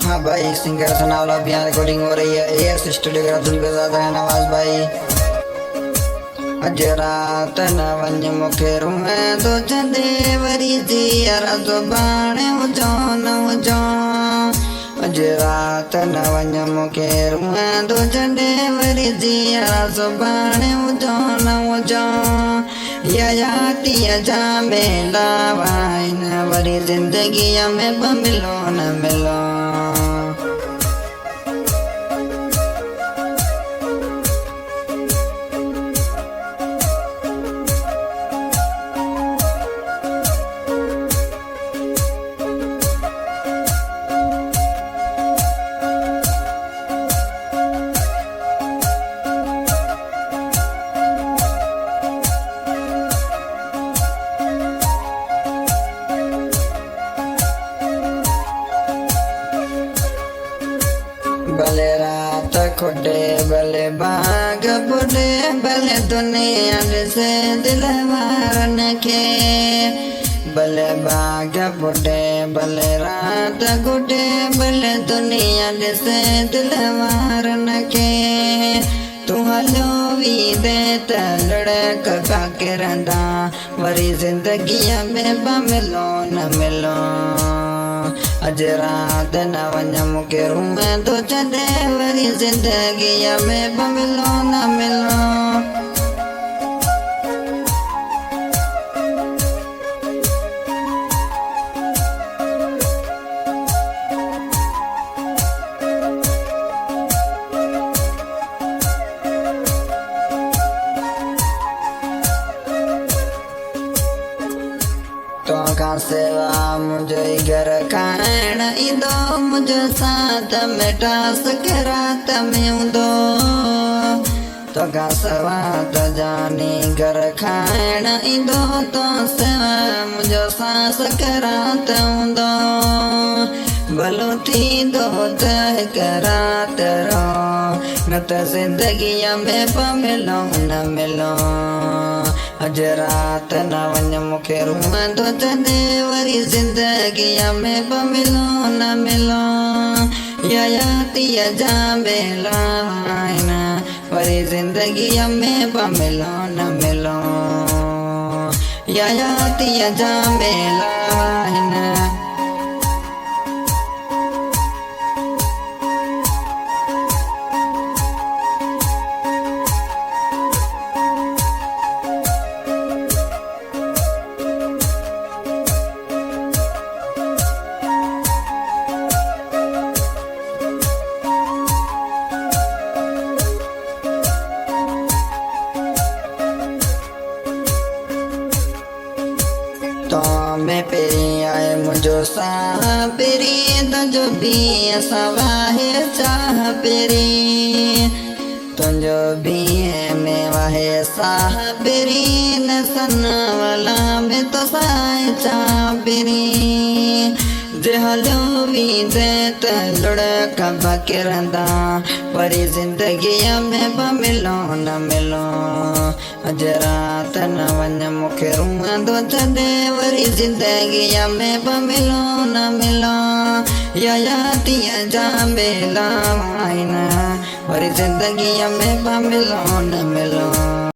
हाँ भाई, singer Sanaullah Bihar recording हो रही है एएस स्टूडियो ग्राफिक पे ज़्यादा है नवाज भाई। अज रात न वञ मूंखे रूहे तो छॾे वरी जीअरा सुभाणे हुजो न हुजो। अज रात न वञ मूंखे रूहे तो छॾे वरी जीअरा सुभाणे हुजो न हुजो। यातीअ जा मेला वाइन वरी ज़िंदगीअ में ब मिलो न मिलो। भले रात खुटे भले बाग बुढ़े भले दुनिया से दिल वारन के। भले बाग बुढ़े भले रात गुडे भले दुनिया से दिल वारन के। तू हलो वी दे लड़क का किरंदा वरी जिंदगी में ब मिलो न मिलो। अज रात न वञ मूंखे रूहे तो छॾे वरी ज़िंदगीअ में ब मिलो न मिलो। तोखां सेवा मुंहिंजो ई घर खाइण ईंदो मुंहिंजो साथ में टास के रात में हूंदो। तोखां सेवा त जानी घर खाइण ईंदो तो सेवा मुंहिंजो सास के रात हूंदो। भलो थींदो त हिकु राति रहो न त ज़िंदगीअ में ब मिलो न मिलो। अज रात न वञ मूंखे रूहे तो छॾे वरी ज़िंदगीअ में ब मिलो न मिलो। यातीअ जा मेला आइन वरी ज़िंदगीअ में ब मिलो न मिलो। यातीअ जा मेला आइन। तो मैं पेरी आए मुझो साह पेरी तुझो भी सवाहे चाह पेरी। तुझो भी है मैं वाहे साह पेरी न सन वाला में तो साए चाह पेरी। जे हलो वी दे त लड़क बकिरंदा वरी ज़िंदगीअ में ब मिलो न मिलो। अज रात न वञ मूंखे रूहे तो छॾे वरी ज़िंदगीअ में ब मिलो न मिलो। यातीअ जा मेला आइन वरी ज़िंदगीअ में ब मिलो न मिलो।